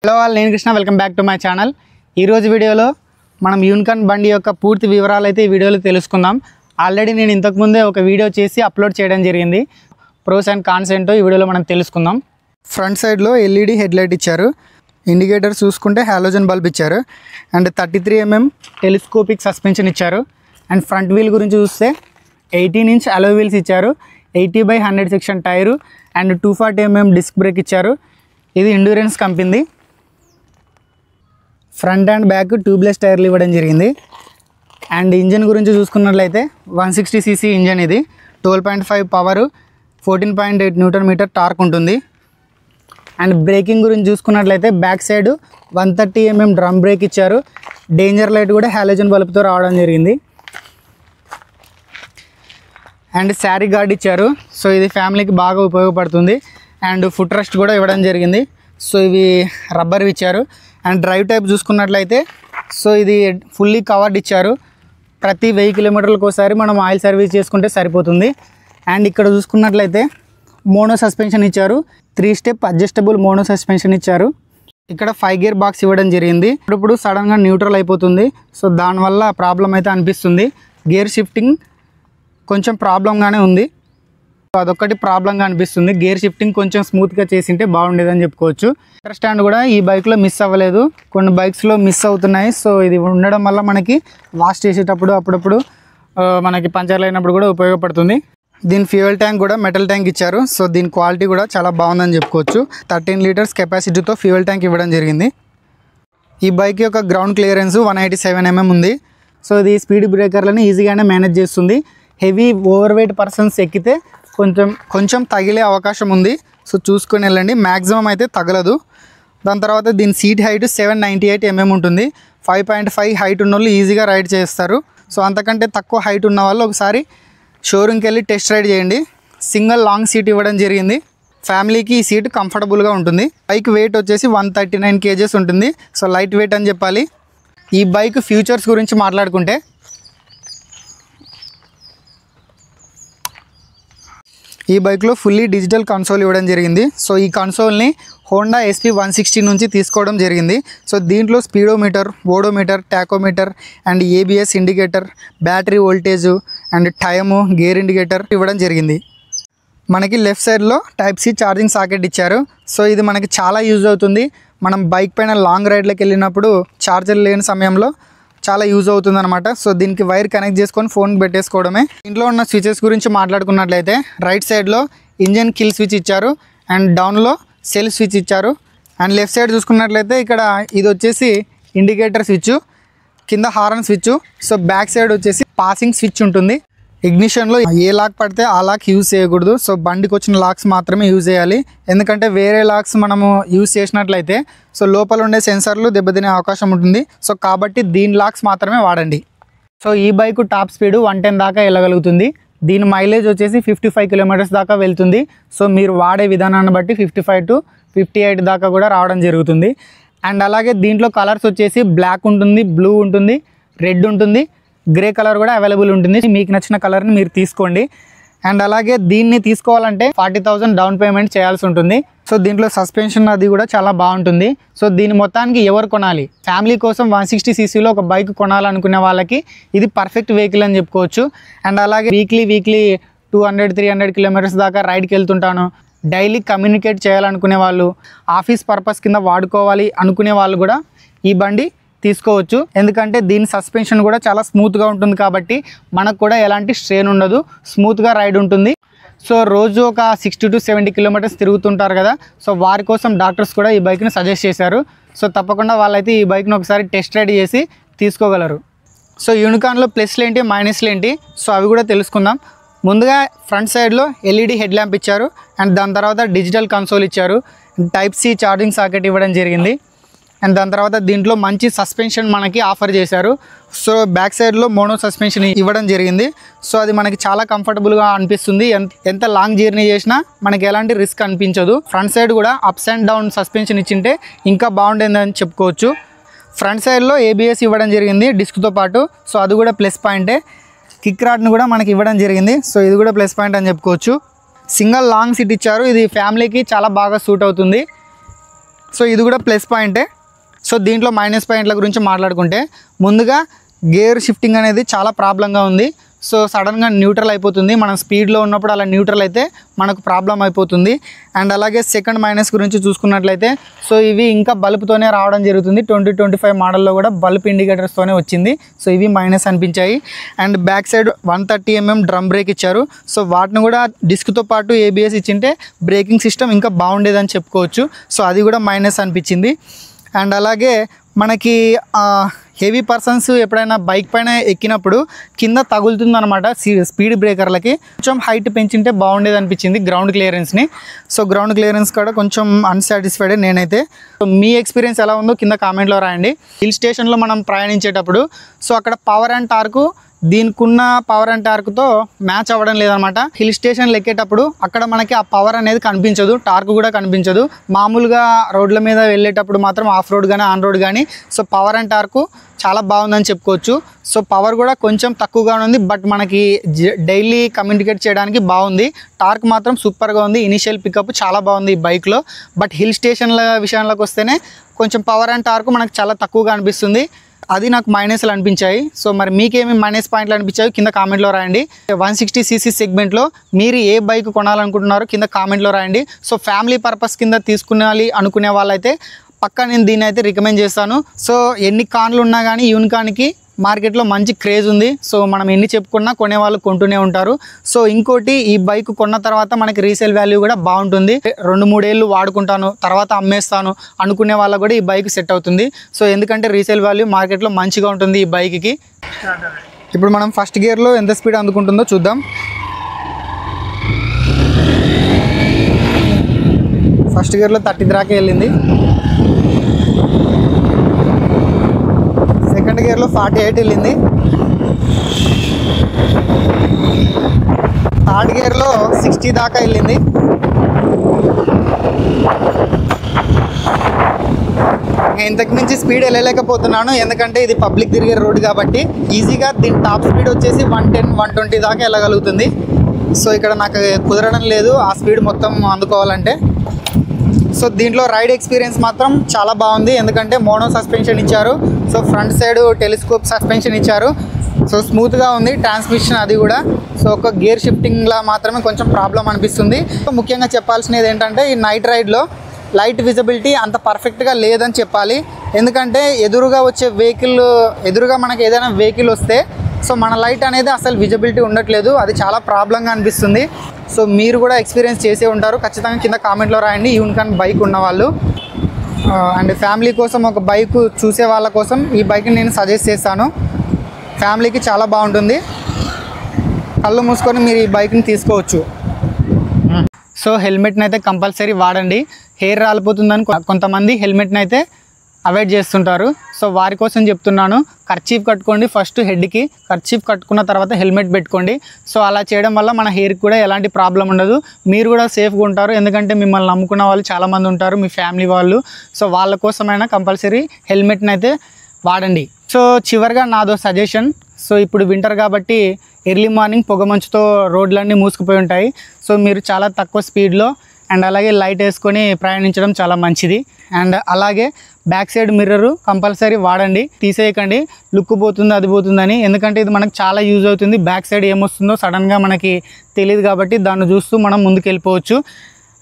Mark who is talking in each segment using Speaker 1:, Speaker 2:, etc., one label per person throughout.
Speaker 1: Hello all, నేను Krishna. Welcome back to my channel. ఈరోజు వీడియోలో మనం యూనికార్న్ బండి యొక్క పూర్తి వివరాలు అయితే ఈ వీడియోలో తెలుసుకుందాం. ఆల్రెడీ నేను ఇంతకుముందే ఒక వీడియో చేసి అప్లోడ్ చేయడం జరిగింది. ప్రోస్ అండ్ కాన్స్ ఏంటో ఈ వీడియోలో మనం తెలుసుకుందాం. ఫ్రంట్ సైడ్లో ఎల్ఈడి హెడ్లైట్ ఇచ్చారు. ఇండికేటర్ చూసుకుంటే హాలోజన్ బల్బ్ ఇచ్చారు. అండ్ 33 mm టెలిస్కోపిక్ సస్పెన్షన్ ఇచ్చారు. అండ్ ఫ్రంట్ వీల్ గురించి చూస్తే 18 inch అలో వీల్స్ ఇచ్చారు. 80/100 section tyre and 240 mm disc brake ఇచ్చారు. ఇది Endurance company. Front and back tubeless టైర్లు ఇవ్వడం జరిగింది. అండ్ ఇంజన్ గురించి చూసుకున్నట్లయితే 160cc ఇంజన్. ఇది 12.5 పవరు, 14.8 Nm టార్క్ ఉంటుంది. అండ్ బ్రేకింగ్ గురించి చూసుకున్నట్లయితే back side 130 mm drum break ఇచ్చారు. డేంజర్ లైట్ కూడా హాలోజన్ బల్బ్తో రావడం జరిగింది. అండ్ శారీ గార్డ్ ఇచ్చారు. సో ఇది ఫ్యామిలీకి బాగా ఉపయోగపడుతుంది. అండ్ ఫుట్ రెస్ట్ కూడా ఇవ్వడం జరిగింది. సో ఇవి రబ్బర్ ఇచ్చారు. అండ్ డ్రైవ్ టైప్ చూసుకున్నట్లయితే సో ఇది ఫుల్లీ కవర్డ్ ఇచ్చారు. ప్రతి 1000 కిలోమీటర్లకు ఒకసారి మనం ఆయిల్ సర్వీస్ చేసుకుంటే సరిపోతుంది. అండ్ ఇక్కడ చూసుకున్నట్లయితే మోనో సస్పెన్షన్ ఇచ్చారు. 3 స్టెప్ అడ్జస్టబుల్ మోనో సస్పెన్షన్ ఇచ్చారు. ఇక్కడ 5 గేర్ బాక్స్ ఇవ్వడం జరిగింది. ఇప్పుడు సడన్గా న్యూట్రల్ అయిపోతుంది. సో దానివల్ల ప్రాబ్లం అయితే అనిపిస్తుంది. గేర్ షిఫ్టింగ్ కొంచెం ప్రాబ్లంగానే ఉంది. అదొక్కటి ప్రాబ్లంగా అనిపిస్తుంది. గేర్ షిఫ్టింగ్ కొంచెం స్మూత్గా చేసింటే బాగుండేదని చెప్పుకోవచ్చు. సెంటర్ స్టాండ్ కూడా ఈ బైక్లో మిస్ అవ్వలేదు. కొన్ని బైక్స్లో మిస్ అవుతున్నాయి. సో ఇది ఉండడం వల్ల మనకి వాష్ చేసేటప్పుడు అప్పుడప్పుడు మనకి పంచర్లు అయినప్పుడు కూడా ఉపయోగపడుతుంది. దీని ఫ్యూయల్ ట్యాంక్ కూడా మెటల్ ట్యాంక్ ఇచ్చారు. సో దీని క్వాలిటీ కూడా చాలా బాగుందని చెప్పుకోవచ్చు. 13 లీటర్స్ కెపాసిటీతో ఫ్యూయల్ ట్యాంక్ ఇవ్వడం జరిగింది. ఈ బైక్ యొక్క గ్రౌండ్ క్లియరెన్స్ 187 mm ఉంది. సో ఇది స్పీడ్ బ్రేకర్లను ఈజీగానే మేనేజ్ చేస్తుంది. హెవీ ఓవర్ వెయిట్ పర్సన్స్ ఎక్కితే కొంచెం తగిలే అవకాశం ఉంది. సో చూసుకొని వెళ్ళండి. మ్యాక్సిమం అయితే తగలదు. దాని తర్వాత దీని సీట్ హైట్ 798 mm ఉంటుంది. 5.5 హైట్ ఉన్న వాళ్ళు ఈజీగా రైడ్ చేస్తారు. సో అంతకంటే తక్కువ హైట్ ఉన్న వాళ్ళు ఒకసారి షోరూమ్కి వెళ్ళి టెస్ట్ రైడ్ చేయండి. సింగిల్ లాంగ్ సీట్ ఇవ్వడం జరిగింది. ఫ్యామిలీకి ఈ సీట్ కంఫర్టబుల్గా ఉంటుంది. బైక్ వెయిట్ వచ్చేసి 139 kgs ఉంటుంది. సో లైట్ వెయిట్ అని చెప్పాలి. ఈ బైక్ ఫీచర్స్ గురించి మాట్లాడుకుంటే ఈ బైక్లో ఫుల్లీ డిజిటల్ కన్సోల్ ఇవ్వడం జరిగింది. సో ఈ కన్సోల్ని హోండా SP160 నుంచి తీసుకోవడం జరిగింది. సో దీంట్లో speedometer, odometer, tachometer and ABS indicator, battery voltage and time, gear indicator ఇవ్వడం జరిగింది. మనకి లెఫ్ట్ సైడ్లో Type-C ఛార్జింగ్ సాకెట్ ఇచ్చారు. సో ఇది మనకి చాలా యూజ్ అవుతుంది. మనం బైక్ పైన లాంగ్ రైడ్లకు వెళ్ళినప్పుడు ఛార్జర్ లేని సమయంలో చాలా యూజ్ అవుతుంది అనమాట. సో దీనికి వైర్ కనెక్ట్ చేసుకొని ఫోన్కి పెట్టేసుకోవడమే. ఇంట్లో ఉన్న స్విచెస్ గురించి మాట్లాడుకున్నట్లయితే రైట్ సైడ్లో ఇంజన్ కిల్ స్విచ్ ఇచ్చారు. అండ్ డౌన్లో సెల్ స్విచ్ ఇచ్చారు. అండ్ లెఫ్ట్ సైడ్ చూసుకున్నట్లయితే ఇక్కడ ఇది వచ్చేసి ఇండికేటర్ స్విచ్, కింద horn switch. So back side వచ్చేసి పాసింగ్ స్విచ్ ఉంటుంది. ఇగ్నిషన్లో ఏ లాక్ పడితే ఆ లాక్ యూజ్ చేయకూడదు. సో బండికి వచ్చిన లాక్స్ మాత్రమే యూజ్ చేయాలి. ఎందుకంటే వేరే లాక్స్ మనము యూజ్ చేసినట్లయితే సో లోపల ఉండే సెన్సర్లు దెబ్బతినే అవకాశం ఉంటుంది. సో కాబట్టి దీని లాక్స్ మాత్రమే వాడండి. సో ఈ బైక్ టాప్ స్పీడ్ 110 దాకా వెళ్ళగలుగుతుంది. దీని మైలేజ్ వచ్చేసి 55 kilometers దాకా వెళ్తుంది. సో మీరు వాడే విధానాన్ని బట్టి 55 to 58 దాకా కూడా రావడం జరుగుతుంది. అండ్ అలాగే దీంట్లో కలర్స్ వచ్చేసి బ్లాక్ ఉంటుంది, బ్లూ ఉంటుంది, రెడ్ ఉంటుంది, గ్రే కలర్ కూడా అవైలబుల్ ఉంటుంది. మీకు నచ్చిన కలర్ని మీరు తీసుకోండి. అండ్ అలాగే దీన్ని తీసుకోవాలంటే 40,000 డౌన్ పేమెంట్ చేయాల్సి ఉంటుంది. సో దీంట్లో సస్పెన్షన్ అది కూడా చాలా బాగుంటుంది. సో దీని మొత్తానికి ఎవరు కొనాలి? ఫ్యామిలీ కోసం 160cc ఒక బైక్ కొనాలనుకునే వాళ్ళకి ఇది పర్ఫెక్ట్ వెహికల్ అని చెప్పుకోవచ్చు. అండ్ అలాగే వీక్లీ 200-300 kilometers దాకా రైడ్కి వెళ్తుంటాను, డైలీ కమ్యూనికేట్ చేయాలనుకునే వాళ్ళు, ఆఫీస్ పర్పస్ కింద వాడుకోవాలి అనుకునే వాళ్ళు కూడా ఈ బండి తీసుకోవచ్చు. ఎందుకంటే దీని సస్పెన్షన్ కూడా చాలా స్మూత్గా ఉంటుంది కాబట్టి మనకు కూడా ఎలాంటి స్ట్రెయిన్ ఉండదు, స్మూత్గా రైడ్ ఉంటుంది. సో రోజు ఒక 60 to 70 kilometers తిరుగుతుంటారు కదా. సో వారి కోసం డాక్టర్స్ కూడా ఈ బైక్ని సజెస్ట్ చేశారు. సో తప్పకుండా వాళ్ళైతే ఈ బైక్ని ఒకసారి టెస్ట్ రైడ్ చేసి తీసుకోగలరు. సో యూనికార్న్లో ప్లస్లు ఏంటి, మైనస్లు ఏంటి, సో అవి కూడా తెలుసుకుందాం. ముందుగా ఫ్రంట్ సైడ్లో LED హెడ్ ల్యాంప్ ఇచ్చారు. అండ్ దాని తర్వాత డిజిటల్ కన్సోల్ ఇచ్చారు. Type-C ఛార్జింగ్ సాకెట్ ఇవ్వడం జరిగింది. అండ్ దాని తర్వాత దీంట్లో మంచి సస్పెన్షన్ మనకి ఆఫర్ చేశారు. సో బ్యాక్ సైడ్లో మోనో సస్పెన్షన్ ఇవ్వడం జరిగింది. సో అది మనకి చాలా కంఫర్టబుల్గా అనిపిస్తుంది. ఎంత లాంగ్ జర్నీ చేసినా మనకి ఎలాంటి రిస్క్ అనిపించదు. ఫ్రంట్ సైడ్ కూడా అప్స్ అండ్ డౌన్ సస్పెన్షన్ ఇచ్చింటే ఇంకా బాగుండేదని చెప్పుకోవచ్చు. ఫ్రంట్ సైడ్లో ABS ఇవ్వడం జరిగింది డిస్క్తో పాటు. సో అది కూడా ప్లస్ పాయింటే. కిక్ రాడ్ని కూడా మనకి ఇవ్వడం జరిగింది. సో ఇది కూడా ప్లస్ పాయింట్ అని చెప్పుకోవచ్చు. సింగిల్ లాంగ్ సీట్ ఇచ్చారు. ఇది ఫ్యామిలీకి చాలా బాగా సూట్ అవుతుంది. సో ఇది కూడా ప్లస్ పాయింటే. సో దీంట్లో మైనస్ పాయింట్ల గురించి మాట్లాడుకుంటే ముందుగా గేర్ షిఫ్టింగ్ అనేది చాలా ప్రాబ్లంగా ఉంది. సో సడన్గా న్యూట్రల్ అయిపోతుంది. మనం స్పీడ్లో ఉన్నప్పుడు అలా న్యూట్రల్ అయితే మనకు ప్రాబ్లం అయిపోతుంది. అండ్ అలాగే సెకండ్ మైనస్ గురించి చూసుకున్నట్లయితే సో ఇవి ఇంకా బల్బ్తోనే రావడం జరుగుతుంది. 2025 మోడల్లో కూడా బల్బ్ ఇండికేటర్స్తోనే వచ్చింది. సో ఇవి మైనస్ అనిపించాయి. And back side 130 mm drum break ఇచ్చారు. సో వాటిని కూడా డిస్క్తో పాటు ABS ఇచ్చింటే బ్రేకింగ్ సిస్టమ్ ఇంకా బాగుండేదని చెప్పుకోవచ్చు. సో అది కూడా మైనస్ అనిపించింది. అండ్ అలాగే మనకి హెవీ పర్సన్స్ ఎప్పుడైనా బైక్ పైన ఎక్కినప్పుడు కింద తగులుతుంది అనమాట స్పీడ్ బ్రేకర్లకి. కొంచెం హైట్ పెంచింటే బాగుండేది అనిపించింది గ్రౌండ్ క్లియరెన్స్ని. సో గ్రౌండ్ క్లియరెన్స్ కూడా కొంచెం అన్సాటిస్ఫైడ్ నేనైతే. సో మీ ఎక్స్పీరియన్స్ ఎలా ఉందో కింద కామెంట్లో రాయండి. హిల్ స్టేషన్లో మనం ప్రయాణించేటప్పుడు సో అక్కడ పవర్ అండ్ టార్కు దీనికున్న పవర్ అండ్ టార్క్తో మ్యాచ్ అవ్వడం లేదనమాట. హిల్ స్టేషన్లు ఎక్కేటప్పుడు అక్కడ మనకి ఆ పవర్ అనేది కనిపించదు, టార్క్ కూడా కనిపించదు. మామూలుగా రోడ్ల మీద వెళ్ళేటప్పుడు మాత్రం ఆఫ్ రోడ్ కానీ ఆన్ రోడ్ కానీ సో పవర్ అండ్ టార్క్ చాలా బాగుందని చెప్పుకోవచ్చు. సో పవర్ కూడా కొంచెం తక్కువగానే ఉంది, బట్ మనకి డైలీ కమ్యూనికేట్ చేయడానికి బాగుంది. టార్క్ మాత్రం సూపర్గా ఉంది. ఇనిషియల్ పికప్ చాలా బాగుంది ఈ బైక్లో. బట్ హిల్ స్టేషన్ల విషయానికి వస్తేనే కొంచెం పవర్ అండ్ టార్క్ మనకు చాలా తక్కువగా అనిపిస్తుంది. అది నాకు మైనస్లు అనిపించాయి. సో మరి మీకేమి మైనస్ పాయింట్లు అనిపించాయి కింద కామెంట్లో రాయండి. 160cc సెగ్మెంట్లో మీరు ఏ బైక్ కొనాలనుకుంటున్నారో కింద కామెంట్లో రాయండి. సో ఫ్యామిలీ పర్పస్ కింద తీసుకునాలి అనుకునే వాళ్ళైతే పక్కా నేను దీన్ని అయితే రికమెండ్ చేస్తాను. సో ఎన్ని కార్లు ఉన్నా కానీ యూనికాన్కి మార్కెట్లో మంచి క్రేజ్ ఉంది. సో మనం ఎన్ని చెప్పుకున్నా కొనేవాళ్ళు కొంటూనే ఉంటారు. సో ఇంకోటి ఈ బైక్ కొన్న తర్వాత మనకి రీసేల్ వాల్యూ కూడా బాగుంటుంది. 2-3 ఏళ్ళు వాడుకుంటాను తర్వాత అమ్మేస్తాను అనుకునే వాళ్ళకు కూడా ఈ బైక్ సెట్ అవుతుంది. సో ఎందుకంటే రీసేల్ వాల్యూ మార్కెట్లో మంచిగా ఉంటుంది ఈ బైక్కి. ఇప్పుడు మనం ఫస్ట్ గేర్లో ఎంత స్పీడ్ అందుకుంటుందో చూద్దాం. ఫస్ట్ గేర్లో 30 దాకా వెళ్ళింది. సెకండ్ గేర్లో 48 వెళ్ళింది. థర్డ్ గేర్లో 60 దాకా వెళ్ళింది. ఇంతకు మించి స్పీడ్ వెళ్ళలేకపోతున్నాను ఎందుకంటే ఇది పబ్లిక్ తిరిగే రోడ్ కాబట్టి. ఈజీగా దీని టాప్ స్పీడ్ వచ్చేసి 110-120 దాకా వెళ్ళగలుగుతుంది. సో ఇక్కడ నాకు కుదరడం లేదు ఆ స్పీడ్ మొత్తం అందుకోవాలంటే. సో దీంట్లో రైడ్ ఎక్స్పీరియన్స్ మాత్రం చాలా బాగుంది ఎందుకంటే మోనో సస్పెన్షన్ ఇచ్చారు. So front side telescope suspension ఇచ్చారు. సో స్మూత్గా ఉంది ట్రాన్స్మిషన్ అది కూడా. సో ఒక గేర్ షిఫ్టింగ్లా మాత్రమే కొంచెం ప్రాబ్లం అనిపిస్తుంది. ముఖ్యంగా చెప్పాల్సినది ఏంటంటే ఈ నైట్ రైడ్లో లైట్ విజిబిలిటీ అంత పర్ఫెక్ట్గా లేదని చెప్పాలి. ఎందుకంటే ఎదురుగా మనకి ఏదైనా వెహికల్ వస్తే సో మన లైట్ అనేది అసలు విజిబిలిటీ ఉండట్లేదు. అది చాలా ప్రాబ్లంగా అనిపిస్తుంది. సో మీరు కూడా ఎక్స్పీరియన్స్ చేసే ఉంటారు. ఖచ్చితంగా కింద కామెంట్లో రాయండి యూనికాన్ బైక్ ఉన్నవాళ్ళు. అండ్ ఫ్యామిలీ కోసం ఒక బైక్ చూసే వాళ్ళ కోసం ఈ బైక్ని నేను సజెస్ట్ చేస్తాను. ఫ్యామిలీకి చాలా బాగుంటుంది. కళ్ళు మూసుకొని మీరు ఈ బైక్ని తీసుకోవచ్చు. సో హెల్మెట్ని అయితే కంపల్సరీ వాడండి. హెయిర్ రాలిపోతుందని కొంతమంది హెల్మెట్ని అయితే అవాయిడ్ చేస్తుంటారు. సో వారి కోసం చెప్తున్నాను, కర్చీఫ్ కట్టుకోండి. ఫస్ట్ హెడ్కి కర్చీఫ్ కట్టుకున్న తర్వాత హెల్మెట్ పెట్టుకోండి. సో అలా చేయడం వల్ల మన హెయిర్కి కూడా ఎలాంటి ప్రాబ్లం ఉండదు. మీరు కూడా సేఫ్గా ఉంటారు. ఎందుకంటే మిమ్మల్ని నమ్ముకున్న వాళ్ళు చాలామంది ఉంటారు, మీ ఫ్యామిలీ వాళ్ళు. సో వాళ్ళ కోసమైనా కంపల్సరీ హెల్మెట్ని అయితే వాడండి. సో చివరిగా నాదో సజెషన్. సో ఇప్పుడు వింటర్ కాబట్టి ఎర్లీ మార్నింగ్ పొగమంచుతో రోడ్లన్నీ మూసుకుపోయి ఉంటాయి. సో మీరు చాలా తక్కువ స్పీడ్లో అండ్ అలాగే లైట్ వేసుకొని ప్రయాణించడం చాలా మంచిది. అండ్ అలాగే బ్యాక్ సైడ్ మిర్రరు కంపల్సరీ వాడండి, తీసేయకండి. లుక్ పోతుంది అది పోతుందని. ఎందుకంటే ఇది మనకు చాలా యూజ్ అవుతుంది. బ్యాక్ సైడ్ ఏమొస్తుందో సడన్గా మనకి తెలియదు కాబట్టి దాన్ని చూస్తూ మనం ముందుకు వెళ్ళిపోవచ్చు.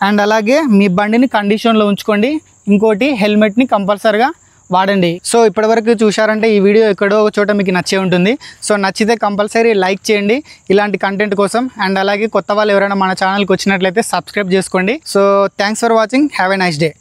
Speaker 1: అండ్ అలాగే మీ బండిని కండిషన్లో ఉంచుకోండి. ఇంకోటి హెల్మెట్ని కంపల్సరీగా వాడండి. సో ఇప్పటివరకు చూశారంటే ఈ వీడియో ఎక్కడో ఒక చోట మీకు నచ్చే ఉంటుంది. సో నచ్చితే కంపల్సరీ లైక్ చేయండి ఇలాంటి కంటెంట్ కోసం. అండ్ అలాగే కొత్త వాళ్ళు ఎవరైనా మన ఛానల్కి వచ్చినట్లయితే సబ్స్క్రైబ్ చేసుకోండి. So thanks for watching. Have a nice day.